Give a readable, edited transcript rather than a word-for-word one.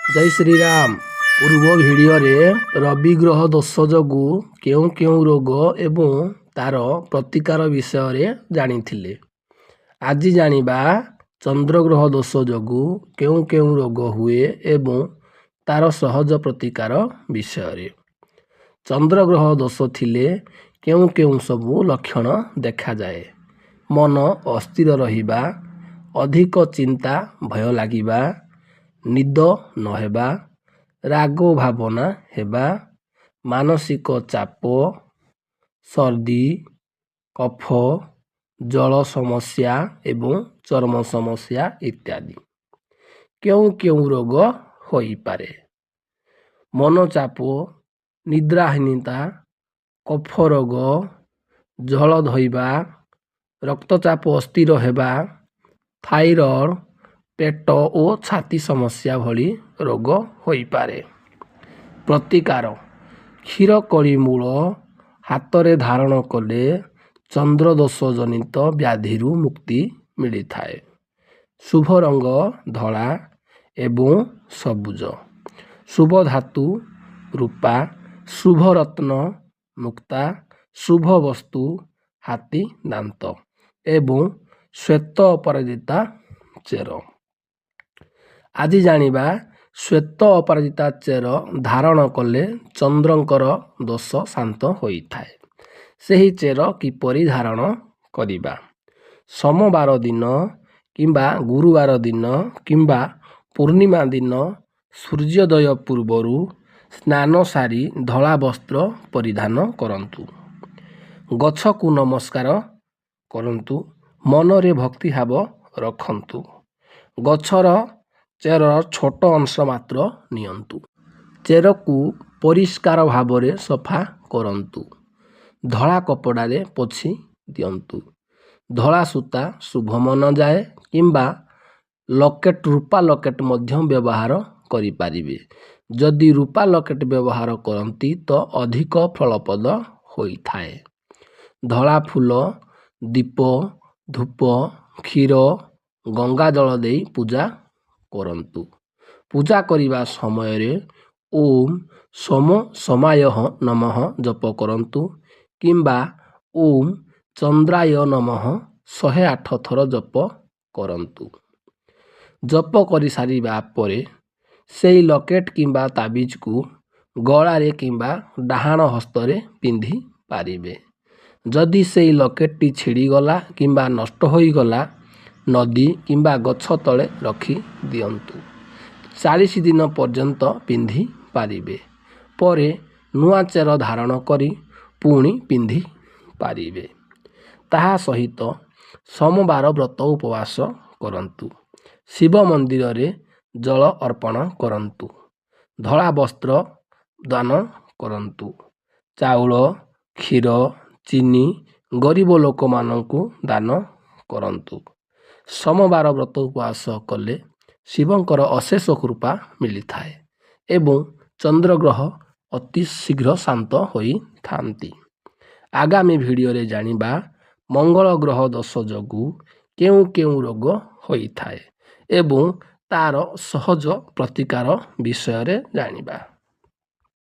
ଜୟ ଶ୍ରୀରାମ। ପୂର୍ବ ଭିଡ଼ିଓରେ ରବି ଗ୍ରହ ଦୋଷ ଯୋଗୁଁ କେଉଁ କେଉଁ ରୋଗ ଏବଂ ତାର ପ୍ରତିକାର ବିଷୟରେ ଜାଣିଥିଲେ। ଆଜି ଜାଣିବା ଚନ୍ଦ୍ରଗ୍ରହ ଦୋଷ ଯୋଗୁଁ କେଉଁ କେଉଁ ରୋଗ ହୁଏ ଏବଂ ତାର ସହଜ ପ୍ରତିକାର ବିଷୟରେ। ଚନ୍ଦ୍ରଗ୍ରହ ଦୋଷ ଥିଲେ କେଉଁ କେଉଁ ସବୁ ଲକ୍ଷଣ ଦେଖାଯାଏ। ମନ ଅସ୍ଥିର ରହିବା, ଅଧିକ ଚିନ୍ତା ଭୟ ଲାଗିବା, ନିଦ ନହେବା, ରାଗ ଭାବନା ହେବା, ମାନସିକ ଚାପ, ସର୍ଦ୍ଦି, କଫ, ଜଳ ସମସ୍ୟା ଏବଂ ଚର୍ମ ସମସ୍ୟା ଇତ୍ୟାଦି। କେଉଁ କେଉଁ ରୋଗ ହୋଇପାରେ? ମନଚାପ, ନିଦ୍ରାହୀନତା, କଫ ରୋଗ, ଝଳ ଧୋଇବା, ରକ୍ତଚାପ ସ୍ଥିର ହେବା, ଥାଇରଏଡ୍, ପେଟ ଓ ଛାତି ସମସ୍ୟା ଭଳି ରୋଗ ହୋଇପାରେ। ପ୍ରତିକାର: କ୍ଷୀରକୋଳି ମୂଳ ହାତରେ ଧାରଣ କଲେ ଚନ୍ଦ୍ରଦୋଷ ଜନିତ ବ୍ୟାଧିରୁ ମୁକ୍ତି ମିଳିଥାଏ। ଶୁଭ ରଙ୍ଗ ଧଳା ଏବଂ ସବୁଜ। ଶୁଭ ଧାତୁ ରୂପା, ଶୁଭ ରତ୍ନ ମୁକ୍ତା, ଶୁଭ ବସ୍ତୁ ହାତୀ ଦାନ୍ତ ଏବଂ ଶ୍ୱେତ ଅପରାଜିତା ଚେର। ଆଜି ଜାଣିବା ଶ୍ୱେତ ଅପରାଜିତା ଚେର ଧାରଣ କଲେ ଚନ୍ଦ୍ରଙ୍କର ଦୋଷ ଶାନ୍ତ ହୋଇଥାଏ। ସେହି ଚେର କିପରି ଧାରଣ କରିବା? ସୋମବାର ଦିନ କିମ୍ବା ଗୁରୁବାର ଦିନ କିମ୍ବା ପୂର୍ଣ୍ଣିମା ଦିନ ସୂର୍ଯ୍ୟୋଦୟ ପୂର୍ବରୁ ସ୍ନାନ ସାରି ଧଳା ବସ୍ତ୍ର ପରିଧାନ କରନ୍ତୁ। ଗଛକୁ ନମସ୍କାର କରନ୍ତୁ। ମନରେ ଭକ୍ତିଭାବ ରଖନ୍ତୁ। ଗଛର ଚେରର ଛୋଟ ଅଂଶ ମାତ୍ର ନିଅନ୍ତୁ। ଚେରକୁ ପରିଷ୍କାର ଭାବରେ ସଫା କରନ୍ତୁ। ଧଳା କପଡ଼ାରେ ପୋଛି ଦିଅନ୍ତୁ। ଧଳା ସୂତା ଶୁଭ ମନାଯାଏ କିମ୍ବା ଲକେଟ୍ ରୂପା ଲକେଟ୍ ମଧ୍ୟ ବ୍ୟବହାର କରିପାରିବେ। ଯଦି ରୂପା ଲକେଟ୍ ବ୍ୟବହାର କରନ୍ତି ତ ଅଧିକ ଫଳପ୍ରଦ ହୋଇଥାଏ। ଧଳା ଫୁଲ, ଦୀପ, ଧୂପ, କ୍ଷୀର, ଗଙ୍ଗାଜଳ ଦେଇ ପୂଜା କରନ୍ତୁ। ପୂଜା କରିବା ସମୟରେ ଓମ୍ ସୋମ ସୋମାୟ ନମଃ ଜପ କରନ୍ତୁ କିମ୍ବା ଓମ୍ ଚନ୍ଦ୍ରାୟ ନମଃ 108 ଥର ଜପ କରନ୍ତୁ। ଜପ କରିସାରିବା ପରେ ସେହି ଲକେଟ୍ କିମ୍ବା ତାବିଜକୁ ଗଳାରେ କିମ୍ବା ଡାହାଣ ହସ୍ତରେ ପିନ୍ଧି ପାରିବେ। ଯଦି ସେହି ଲକେଟ୍ଟି ଛିଡ଼ିଗଲା କିମ୍ବା ନଷ୍ଟ ହୋଇଗଲା, ନଦୀ କିମ୍ବା ଗଛ ତଳେ ରଖି ଦିଅନ୍ତୁ। 40 ଦିନ ପର୍ଯ୍ୟନ୍ତ ପିନ୍ଧି ପାରିବେ। ପରେ ନୂଆ ଚେର ଧାରଣ କରି ପୁଣି ପିନ୍ଧି ପାରିବେ। ତାହା ସହିତ ସୋମବାର ବ୍ରତ ଉପବାସ କରନ୍ତୁ। ଶିବ ମନ୍ଦିରରେ ଜଳ ଅର୍ପଣ କରନ୍ତୁ। ଧଳା ବସ୍ତ୍ର ଦାନ କରନ୍ତୁ। ଚାଉଳ, କ୍ଷୀର, ଚିନି ଗରିବ ଲୋକମାନଙ୍କୁ ଦାନ କରନ୍ତୁ। ସୋମବାର ବ୍ରତ ଉପବାସ କଲେ ଶିବଙ୍କର ଅଶେଷ କୃପା ମିଳିଥାଏ ଏବଂ ଚନ୍ଦ୍ରଗ୍ରହ ଅତି ଶୀଘ୍ର ଶାନ୍ତ ହୋଇଥାନ୍ତି। ଆଗାମୀ ଭିଡ଼ିଓରେ ଜାଣିବା ମଙ୍ଗଳ ଗ୍ରହ ଦୋଷ ଯୋଗୁଁ କେଉଁ କେଉଁ ରୋଗ ହୋଇଥାଏ ଏବଂ ତାର ସହଜ ପ୍ରତିକାର ବିଷୟରେ ଜାଣିବା।